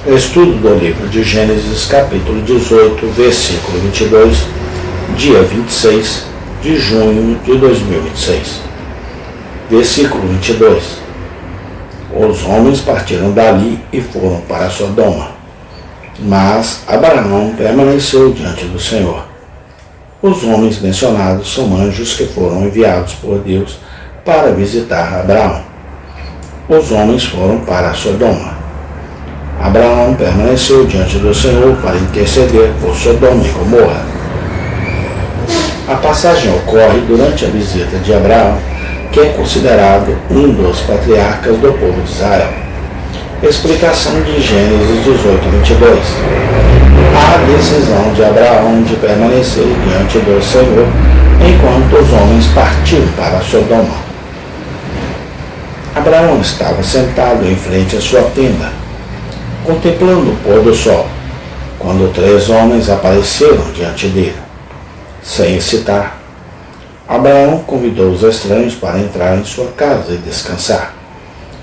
Estudo do livro de Gênesis, capítulo 18, versículo 22, dia 26 de junho de 2026. Versículo 22. Os homens partiram dali e foram para Sodoma, mas Abraão permaneceu diante do Senhor. Os homens mencionados são anjos que foram enviados por Deus para visitar Abraão. Os homens foram para Sodoma. Abraão permaneceu diante do Senhor para interceder por Sodoma e Gomorra. A passagem ocorre durante a visita de Abraão, que é considerado um dos patriarcas do povo de Israel. Explicação de Gênesis 18:22. A decisão de Abraão de permanecer diante do Senhor enquanto os homens partiam para Sodoma. Abraão estava sentado em frente à sua tenda, contemplando o pôr do sol, quando 3 homens apareceram diante dele. Sem hesitar, Abraão convidou os estranhos para entrar em sua casa e descansar.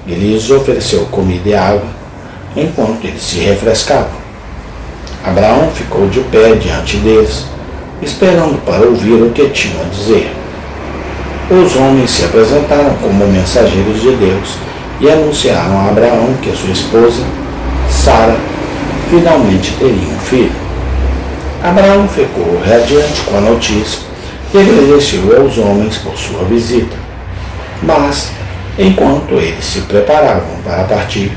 Ele lhes ofereceu comida e água, enquanto eles se refrescavam. Abraão ficou de pé diante deles, esperando para ouvir o que tinham a dizer. Os homens se apresentaram como mensageiros de Deus e anunciaram a Abraão que sua esposa, Sara, finalmente teria um filho. Abraão ficou radiante com a notícia e agradeceu aos homens por sua visita. Mas, enquanto eles se preparavam para partir,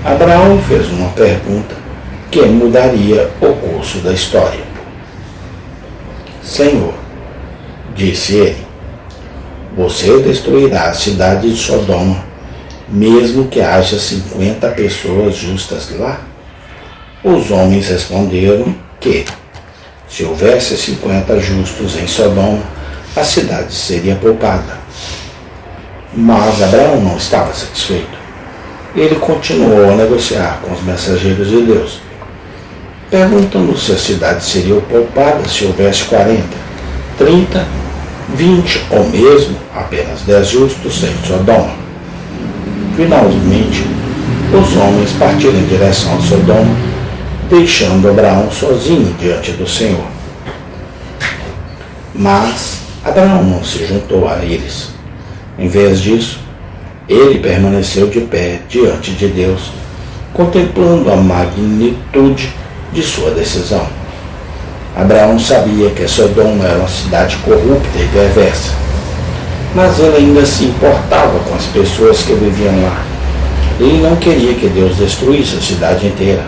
Abraão fez uma pergunta que mudaria o curso da história. Senhor, disse ele, você destruirá a cidade de Sodoma, mesmo que haja 50 pessoas justas lá? Os homens responderam que, se houvesse 50 justos em Sodoma, a cidade seria poupada. Mas Abraão não estava satisfeito. Ele continuou a negociar com os mensageiros de Deus, perguntando se a cidade seria poupada se houvesse 40, 30, 20 ou mesmo apenas 10 justos em Sodoma. Finalmente, os homens partiram em direção a Sodoma, deixando Abraão sozinho diante do Senhor. Mas Abraão não se juntou a eles. Em vez disso, ele permaneceu de pé diante de Deus, contemplando a magnitude de sua decisão. Abraão sabia que Sodoma era uma cidade corrupta e perversa, mas ele ainda se importava com as pessoas que viviam lá. Ele não queria que Deus destruísse a cidade inteira,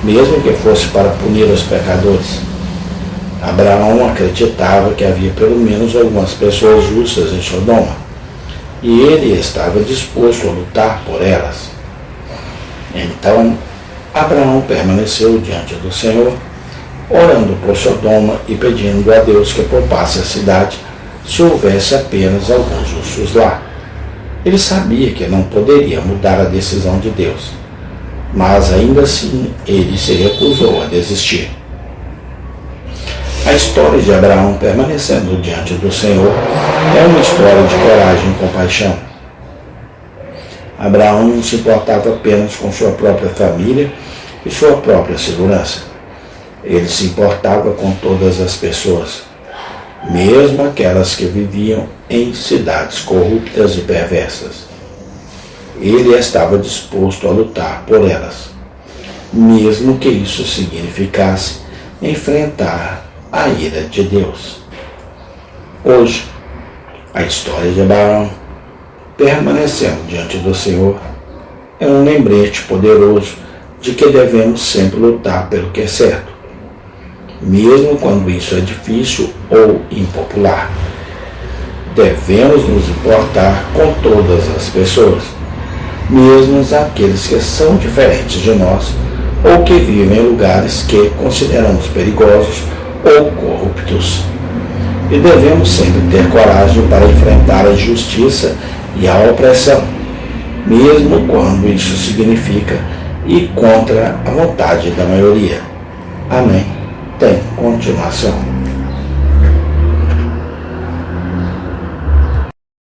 mesmo que fosse para punir os pecadores. Abraão acreditava que havia pelo menos algumas pessoas justas em Sodoma, e ele estava disposto a lutar por elas. Então, Abraão permaneceu diante do Senhor, orando por Sodoma e pedindo a Deus que poupasse a cidade se houvesse apenas alguns justos lá. Ele sabia que não poderia mudar a decisão de Deus, mas ainda assim ele se recusou a desistir. A história de Abraão permanecendo diante do Senhor é uma história de coragem e compaixão. Abraão não se importava apenas com sua própria família e sua própria segurança. Ele se importava com todas as pessoas, mesmo aquelas que viviam em cidades corruptas e perversas. Ele estava disposto a lutar por elas, mesmo que isso significasse enfrentar a ira de Deus. Hoje, a história de Abraão, permanecendo diante do Senhor, é um lembrete poderoso de que devemos sempre lutar pelo que é certo, mesmo quando isso é difícil ou impopular. Devemos nos importar com todas as pessoas, mesmo aqueles que são diferentes de nós ou que vivem em lugares que consideramos perigosos ou corruptos. E devemos sempre ter coragem para enfrentar a injustiça e a opressão, mesmo quando isso significa ir contra a vontade da maioria. Amém. Tem continuação.